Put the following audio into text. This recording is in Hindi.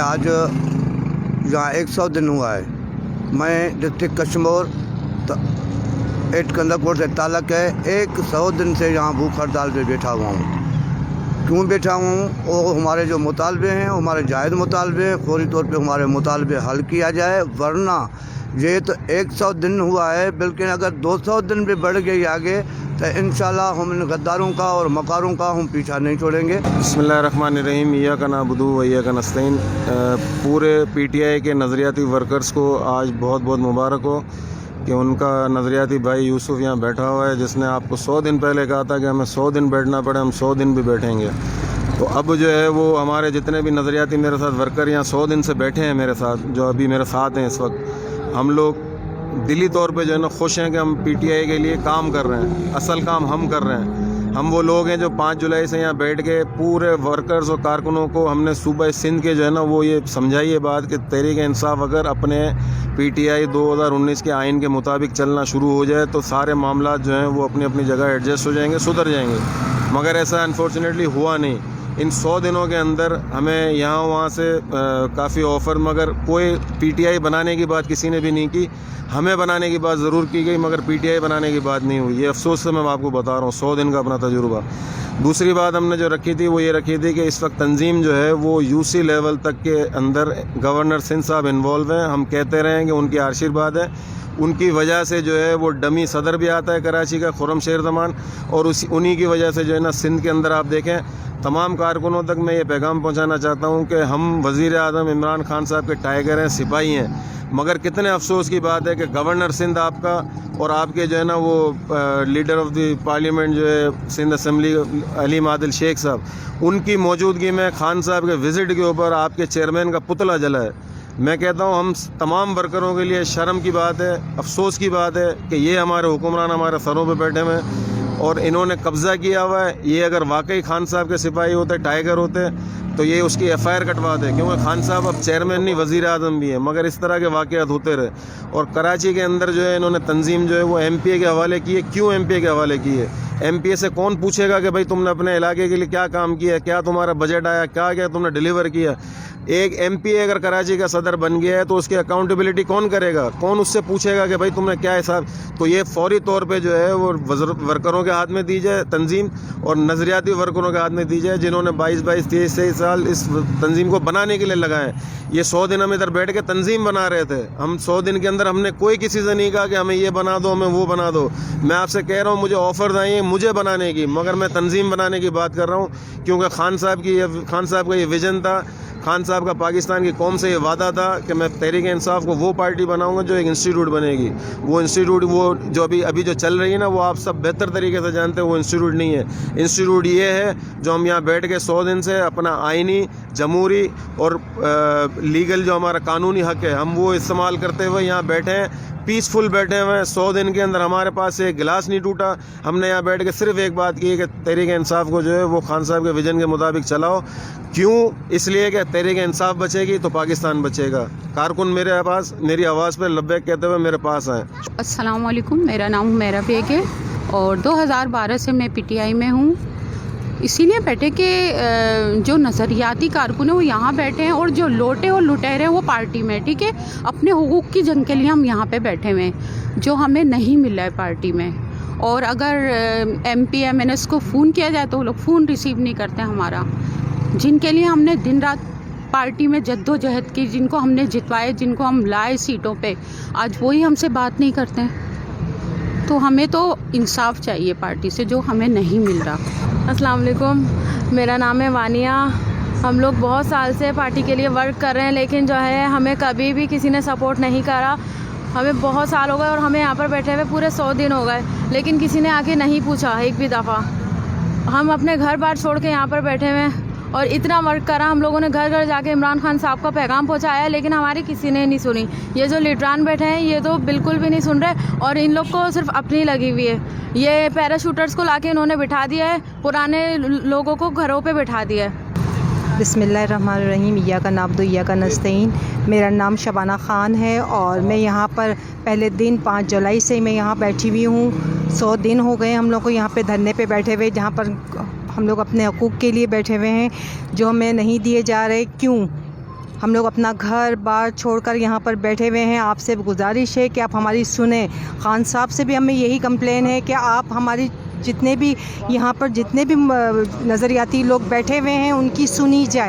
आज यहाँ 100 दिन हुआ है। मैं डिस्ट्रिक्ट कश्मीर 8 कंदाकोट से ताल्लुक़ है। 100 दिन से यहाँ भूख हड़ताल पे बैठा हुआ हूँ। क्यों बैठा हूँ? वो हमारे जो मुतालबे हैं, हमारे जायज़ मुतालबे हैं, फौरी तौर पे हमारे मुतालबे हल किया जाए। वरना ये तो 100 दिन हुआ है, बल्कि अगर 200 दिन भी बढ़ गई आगे तो इंशाल्लाह हम इन गद्दारों का और मकारों का हम पीछा नहीं छोड़ेंगे। बिस्मिल्लाहिर्रहमानिर्रहीम, इय्याका नअबुदु व इय्याका नस्तईन। पूरे पीटीआई के नज़रियाती वर्कर्स को आज बहुत बहुत मुबारक हो कि उनका नज़रियाती भाई यूसुफ यहाँ बैठा हुआ है, जिसने आपको 100 दिन पहले कहा था कि हमें 100 दिन बैठना पड़े, हम 100 दिन भी बैठेंगे। तो अब जो है वो हमारे जितने भी नज़रियाती मेरे साथ वर्कर यहाँ 100 दिन से बैठे हैं मेरे साथ, जो अभी मेरे साथ हैं इस वक्त, हम लोग दिली तौर पे जो है ना खुश हैं कि हम पीटीआई के लिए काम कर रहे हैं। असल काम हम कर रहे हैं। हम वो लोग हैं जो 5 जुलाई से यहाँ बैठ के पूरे वर्कर्स और कारकुनों को हमने सूबा सिंध के जो है ना वो ये समझाई ये बात कि तहरीक-ए-इंसाफ अगर अपने पीटीआई 2019 के आइन के मुताबिक चलना शुरू हो जाए तो सारे मामला जो हैं वो अपनी अपनी जगह एडजस्ट हो जाएंगे, सुधर जाएंगे। मगर ऐसा अनफॉर्चुनेटली हुआ नहीं। इन 100 दिनों के अंदर हमें यहाँ वहाँ से काफ़ी ऑफ़र, मगर कोई पीटीआई बनाने की बात किसी ने भी नहीं की। हमें बनाने की बात ज़रूर की गई, मगर पीटीआई बनाने की बात नहीं हुई। ये अफसोस से मैं आपको बता रहा हूँ, 100 दिन का अपना तजुर्बा। दूसरी बात हमने जो रखी थी वो ये रखी थी कि इस वक्त तंजीम जो है वो यूसी लेवल तक के अंदर गवर्नर सिंध साहब इन्वॉल्व हैं। हम कहते रहे हैं कि उनकी आशीर्वाद है, उनकी वजह से जो है वो डमी सदर भी आता है कराची का, खुर्रम शेर ज़मान, और उन्हीं की वजह से जो है ना सिंध के अंदर आप देखें तमाम कारकुनों तक मैं ये पैगाम पहुंचाना चाहता हूं कि हम वज़ीर आज़म इमरान खान साहब के टाइगर हैं, सिपाही हैं। मगर कितने अफसोस की बात है कि गवर्नर सिंध आपका और आपके जो है ना वो लीडर ऑफ द पार्लियामेंट जो है सिंध असम्बली अली आदिल शेख साहब, उनकी मौजूदगी में खान साहब के विज़िट के ऊपर आपके चेयरमैन का पुतला जला है। मैं कहता हूँ हम तमाम वर्करों के लिए शर्म की बात है, अफसोस की बात है कि ये हमारे हुक्मरान हमारे सरों पे बैठे हुए हैं और इन्होंने कब्ज़ा किया हुआ है। ये अगर वाकई खान साहब के सिपाही होते, टाइगर होते, तो ये उसकी एफआईआर कटवाते, क्योंकि खान साहब अब चेयरमैन नहीं वज़ीर आज़म भी है। मगर इस तरह के वाक़यात होते रहे और कराची के अंदर जो है इन्होंने तंजीम जो है वो एमपीए के हवाले की है। क्यों एमपीए के हवाले की है? एमपीए से कौन पूछेगा कि भाई तुमने अपने इलाके के लिए क्या काम किया, क्या तुम्हारा बजट आया, क्या क्या तुमने डिलीवर किया? एक एमपीए अगर कराची का सदर बन गया है तो उसकी अकाउंटेबिलिटी कौन करेगा? कौन उससे पूछेगा कि भाई तुमने क्या हिसाब? तो ये फौरी तौर पे जो है वो वर्करों के हाथ में दी जाए तंजीम, और नज़रियाती वर्करों के हाथ में दी जाए जिन्होंने 22-22, 23-23 साल इस तंजीम को बनाने के लिए लगाए। ये 100 दिन हम इधर बैठ के तंजीम बना रहे थे। हम 100 दिन के अंदर हमने कोई किसी से नहीं कहा कि हमें ये बना दो, हमें वो बना दो। मैं आपसे कह रहा हूँ मुझे ऑफ़र आई है मुझे बनाने की, मगर मैं तंजीम बनाने की बात कर रहा हूँ, क्योंकि खान साहब का ये विज़न था। खान साहब का पाकिस्तान की कौम से ये वादा था कि मैं तहरीक इंसाफ को वो पार्टी बनाऊंगा जो एक इंस्टीट्यूट बनेगी। वो इंस्टीट्यूट वो जो अभी जो चल रही है ना, वो आप सब बेहतर तरीके से जानते हैं, वो इंस्टीट्यूट नहीं है। इंस्टीट्यूट ये है जो हम यहाँ बैठ के 100 दिन से अपना आइनी, जमहूरी और लीगल जो हमारा कानूनी हक़ है हम वो इस्तेमाल करते हुए यहाँ बैठे हैं, पीसफुल बैठे हुए हैं। 100 दिन के अंदर हमारे पास से एक गिलास नहीं टूटा। हमने यहाँ बैठ के सिर्फ एक बात की है कि तहरीक इंसाफ को जो है वो खान साहब के विजन के मुताबिक चलाओ। क्यों? इसलिए कि तहरीक इंसाफ बचेगी तो पाकिस्तान बचेगा। कारकुन मेरे पास मेरी आवाज़ पर लब्बैक कहते हुए मेरे पास आए। अस्सलाम वालेकुम, मेरा नाम हुमैरा बेग है और 2012 से मैं पीटीआई में हूँ। इसीलिए बैठे कि जो नज़रियाती कारकुन हैं वो यहाँ बैठे हैं और जो लोटे और लुटेरे हैं वो पार्टी में, ठीक है। अपने हुकूक की जंग के लिए हम यहाँ पे बैठे हुए हैं, जो हमें नहीं मिला है पार्टी में। और अगर एमपी एमएनएस को फ़ोन किया जाए तो वो लोग फ़ोन रिसीव नहीं करते हमारा, जिनके लिए हमने दिन रात पार्टी में जद्दोजहद की, जिनको हमने जितवाए, जिनको हम लाए सीटों पे, आज वही हमसे बात नहीं करते हैं। तो हमें तो इंसाफ चाहिए पार्टी से, जो हमें नहीं मिल रहा। अस्सलाम वालेकुम, मेरा नाम है वानिया। हम लोग बहुत साल से पार्टी के लिए वर्क कर रहे हैं, लेकिन जो है हमें कभी भी किसी ने सपोर्ट नहीं करा। हमें बहुत साल हो गए और हमें यहाँ पर बैठे हुए पूरे 100 दिन हो गए, लेकिन किसी ने आके नहीं पूछा एक भी दफ़ा। हम अपने घर बार छोड़ के यहाँ पर बैठे हुए हैं और इतना वर्क करा। हम लोगों ने घर घर जाके इमरान खान साहब का पैगाम पहुँचाया, लेकिन हमारी किसी ने नहीं सुनी। ये जो लीडरान बैठे हैं ये तो बिल्कुल भी नहीं सुन रहे और इन लोग को सिर्फ अपनी लगी हुई है। ये पैराशूटर्स को लाके इन्होंने बिठा दिया है, पुराने लोगों को घरों पे बिठा दिया है। बिस्मिल्लाहिर्रहमानिर्रहीम, इय्याका नअबुदु व इय्याका नस्तईन। मेरा नाम शबाना ख़ान है और मैं यहाँ पर पहले दिन 5 जुलाई से मैं यहाँ बैठी हुई हूँ। 100 दिन हो गए हम लोग को यहाँ पे धरने पे बैठे हुए, जहाँ पर हम लोग अपने हकूक़ के लिए बैठे हुए हैं जो हमें नहीं दिए जा रहे। क्यों? हम लोग अपना घर बार छोड़कर यहाँ पर बैठे हुए हैं। आपसे गुजारिश है कि आप हमारी सुने। खान साहब से भी हमें यही कंप्लेन है कि आप हमारी जितने भी यहाँ पर जितने भी नज़रियाती लोग बैठे हुए हैं उनकी सुनी जाए।